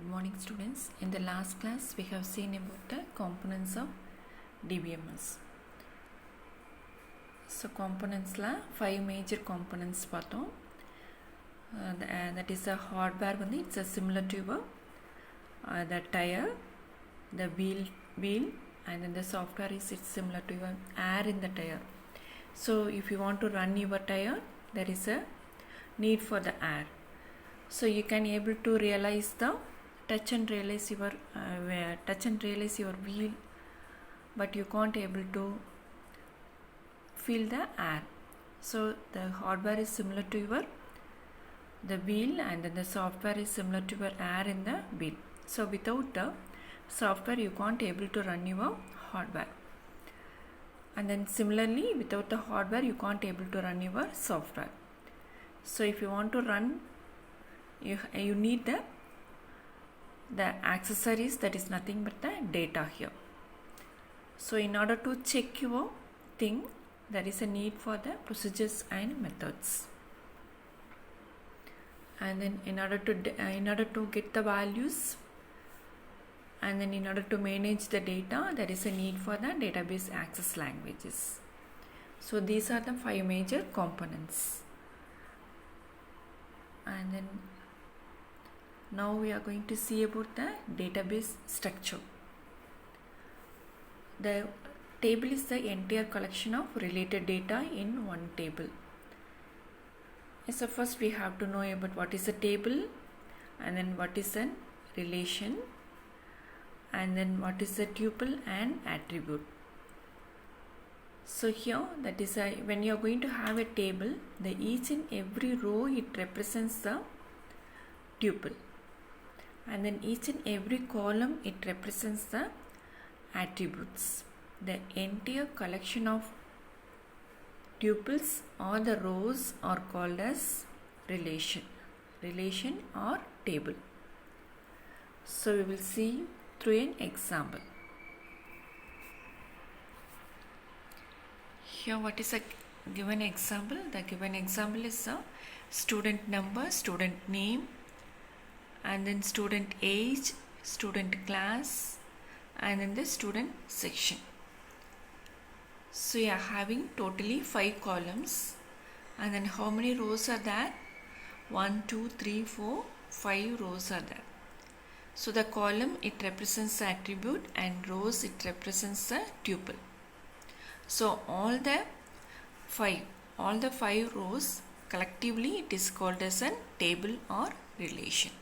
Good morning students. In the last class we have seen about the components of DBMS. So components la 5 major components பார்த்தோம். That is the hardware வந்து it's a similar to the tire, the wheel and then the software is it's similar to your air in the tire. So if you want to run your tire, there is a need for the air. So you can able to realize the touch and realize your wheel, but you can't able to feel the air. So the hardware is similar to the wheel and then the software is similar to your air in the wheel. So without the software you can't able to run your hardware, and then similarly without the hardware you can't able to run your software. So if you want to run, you need the accessories, that is nothing but the data here. So in order to check your thing, there is a need for the procedures and methods, and then in order to get the values, and then in order to manage the data, there is a need for the database access languages. So these are the 5 major components. And then now we are going to see about the database structure. The table is the entire collection of related data in one table. So first we have to know about what is a table, and then what is a relation, and then what is a tuple and attribute. So here, that is when you are going to have a table, the each and every row it represents the tuple, and then each and every column it represents the attributes. The entire collection of tuples or the rows are called as relation or table. So we will see through an example. Here what is a given example? The given example is a student number, student name, and then student age, student class, and then the student section. So you are having totally 5 columns, and then how many rows are there? 1, 2, 3, 4, 5 rows are there. So the column it represents the attribute, and rows it represents the tuple. So all the 5 rows collectively it is called as a table or relation.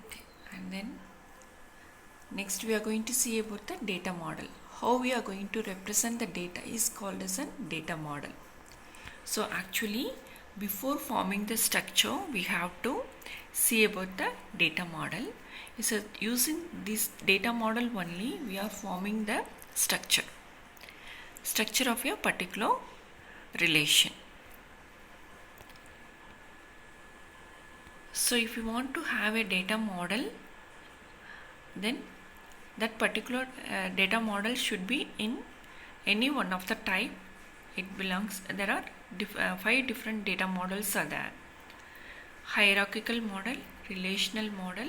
Okay. And then next we are going to see about the data model. How we are going to represent the data is called as a data model. So actually before forming the structure we have to see about the data model. So using this data model only we are forming the structure of a particular relation. So if you want to have a data model, then that particular data model should be in any one of the type it belongs. There are 5 different data models are there: hierarchical model, relational model,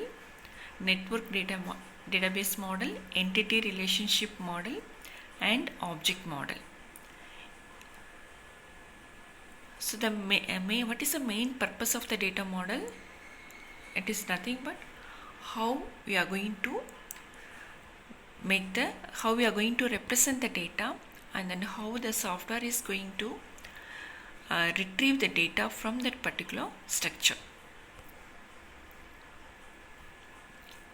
network database model, entity relationship model, and object model. So the what is the main purpose of the data model? It is nothing but how we are going to represent the data, and then how the software is going to retrieve the data from that particular structure.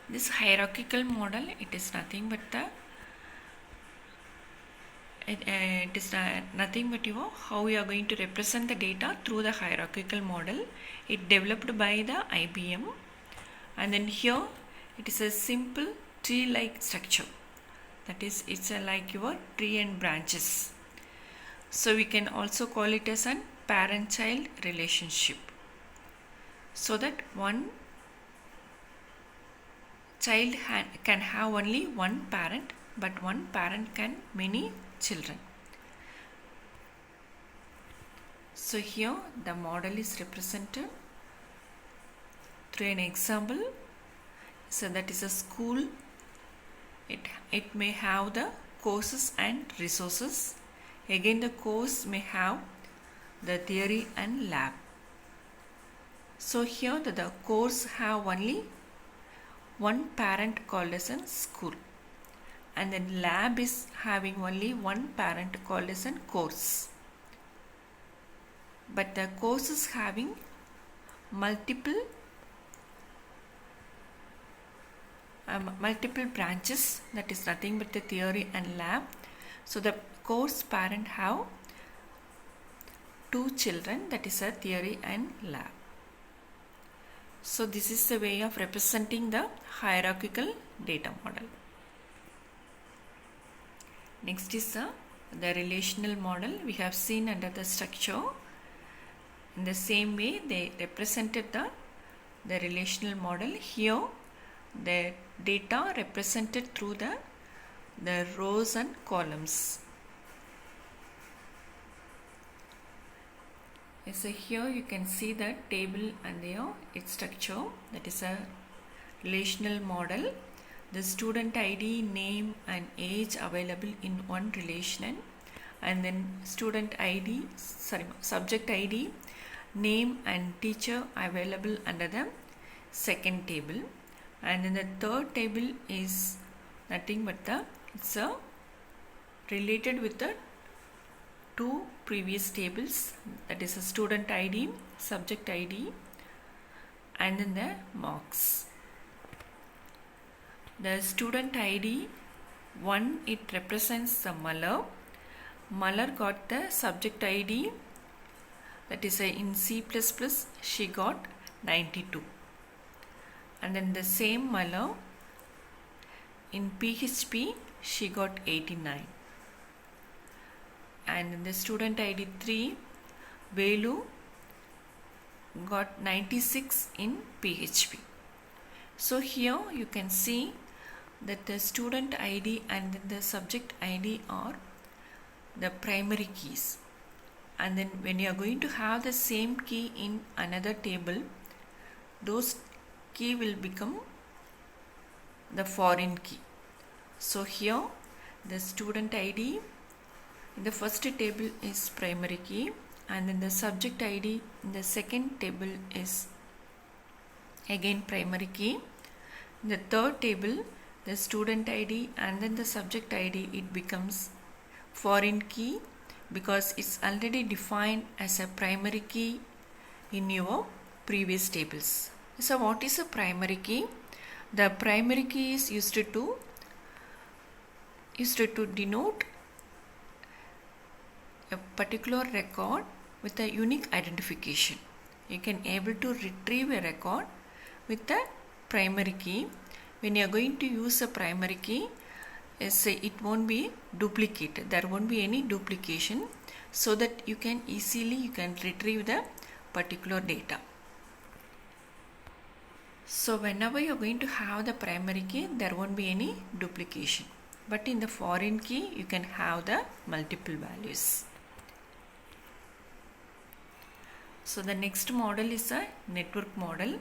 This hierarchical model, it is nothing but how we are going to represent the data through the hierarchical model. It developed by the IBM, and then here it is a simple tree-like structure. That is, it's like your tree and branches. So we can also call it as a parent-child relationship, so that one child can have only one parent, but one parent can many children. So here the model is represented through an example. So that is a school. It may have the courses and resources. Again, the course may have the theory and lab. So here the course have only one parent called as a school, and then lab is having only one parent called as a course. But the course is having multiple branches, that is nothing but the theory and lab. So the course parent have two children, that is a theory and lab. So this is the way of representing the hierarchical data model. Next is the relational model. We have seen under the structure. In the same way they represented the relational model. Here the data represented through the rows and columns. So here you can see the table and its structure. That is a relational model. The student ID, name and age available in one relation, and then subject ID, name and teacher available under the second table. And then the third table is nothing but it's related with the two previous tables, that is a student ID, subject ID and then the marks. The student ID 1, it represents the Muller. Muller got the subject ID, that is in C++ she got 92, and then the same Muller in PHP she got 89. And the student ID 3, Velu, got 96 in PHP. So here you can see that the student ID and the subject ID are the primary keys, and then when you are going to have the same key in another table, those key will become the foreign key. So here the student ID in the first table is primary key, and then the subject ID in the second table is again primary key. In the third table, the student ID and then the subject ID, it becomes foreign key because it's already defined as a primary key in your previous tables. So what is a primary key? The primary key is used to denote a particular record with a unique identification. You can able to retrieve a record with the primary key. When you are going to use a primary key, it won't be duplicated. There won't be any duplication, so that you can easily retrieve the particular data. So whenever you are going to have the primary key, there won't be any duplication. But in the foreign key, you can have the multiple values. So the next model is a network model.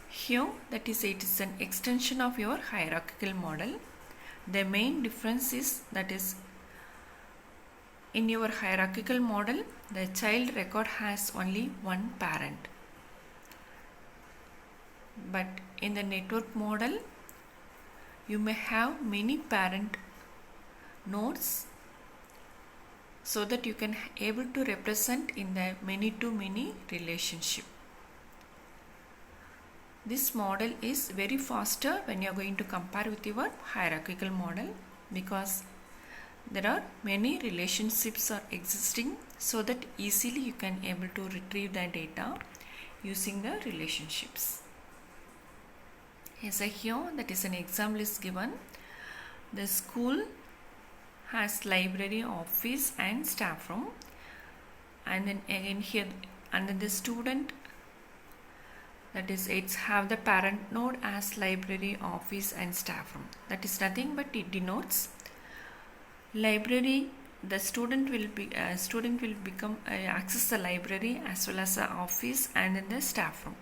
Here, that is, it is an extension of your hierarchical model. The main difference is that is, in your hierarchical model, the child record has only one parent. But in the network model, you may have many parent nodes, so that you can able to represent in the many to many relationship. This model is very faster when you are going to compare with your hierarchical model, because there are many relationships are existing, so that easily you can able to retrieve the data using the relationships. As I here, that is an example is given. The school has library, office and staff room, and then again here under the student, that is, it's have the parent node as library, office and staff room. That is nothing but it denotes library. The student will access the library as well as the office and then the staff room.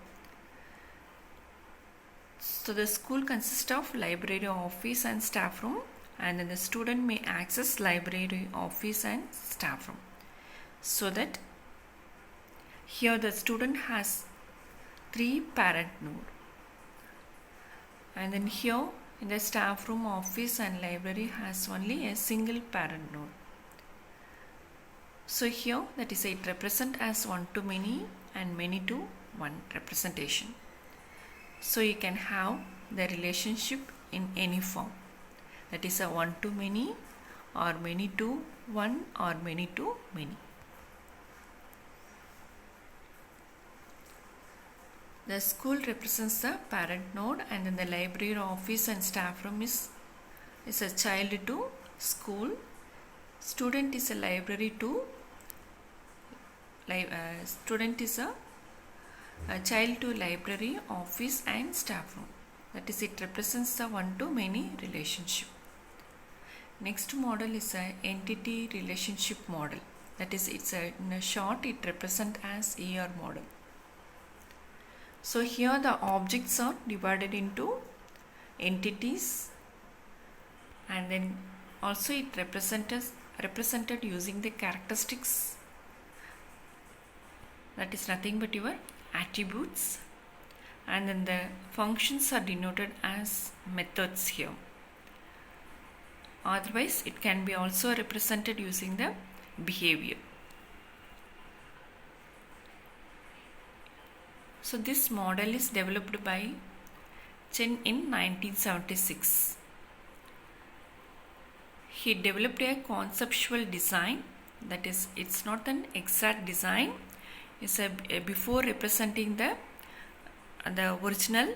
So the school consists of library, office and staff room, and then the student may access library, office and staff room. So that here the student has 3 parent node, and then here in the staff room, office and library has only a single parent node. So here that is it represent as one to many and many to one representation. So you can have the relationship in any form, that is a one to many or many to one or many to many. The school represents the parent node, and then the library, office and staff room is a child to school. Student is a library to student is a child to library, office and staff room. That is, it represents the one to many relationship. Next model is a entity relationship model. That is, in a short it represents as ER model. So here the objects are divided into entities, and then also it represented using the characteristics, that is nothing but your attributes, and then the functions are denoted as methods here. Otherwise it can be also represented using the behavior. So this model is developed by Chen in 1976. He developed a conceptual design, that is, it's not an exact design, it's a before representing the original,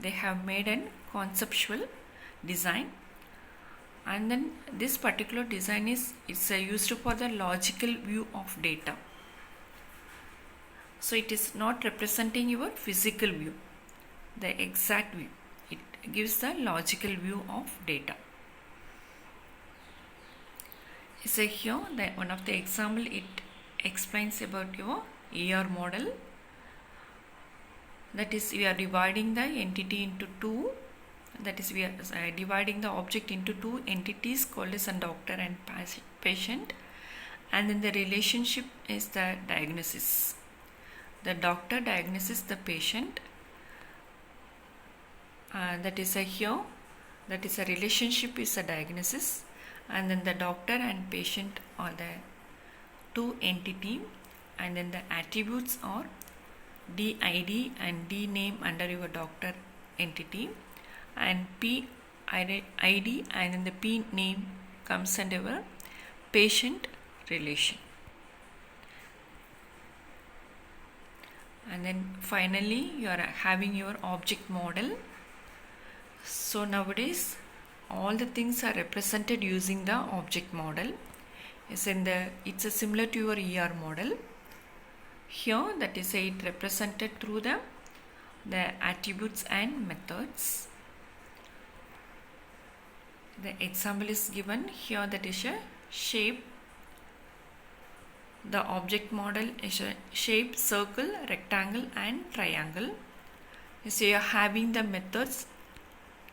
they have made a conceptual design, and then this particular design is used for the logical view of data. So it is not representing your physical view, the exact view. It gives the logical view of data. So here one of the example, it explains about your ER model. That is, we are dividing the entity into two. That is, we are dividing the object into two entities called as a doctor and patient, and then the relationship is the diagnosis. The doctor diagnoses the patient, that is a here, that is a relationship is a diagnosis, and then the doctor and patient are the two entity, and then the attributes are DID and D name under your doctor entity, and P ID and then the P name comes under your patient relation. And then finally you are having your object model. So nowadays all the things are represented using the object model. It's similar to your ER model. Here that is it represented through the attributes and methods. The example is given here, that is a shape. The object model is a shape, circle, rectangle and triangle. So you are having the methods,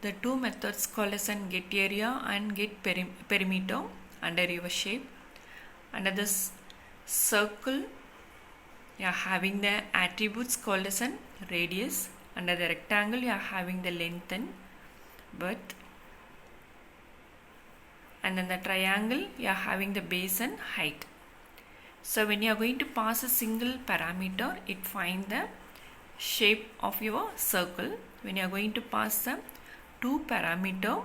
the two methods called as get area and get perimeter under your shape. Under this circle you are having the attributes called as radius. Under the rectangle you are having the length and width. And then the triangle you are having the base and height. So when you are going to pass a single parameter, it finds the shape of your circle. When you are going to pass the two parameter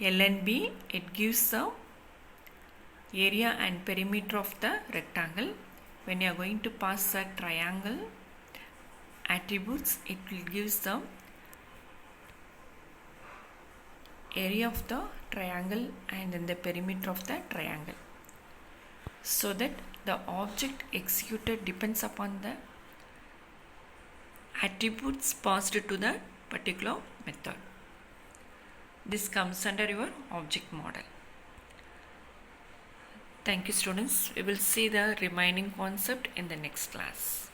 L and B, it gives the area and perimeter of the rectangle. When you are going to pass the triangle attributes, it will give the area of the triangle and then the perimeter of the triangle. So that the object executed depends upon the attributes passed to the particular method. This comes under your object model. Thank you students. We will see the remaining concept in the next class.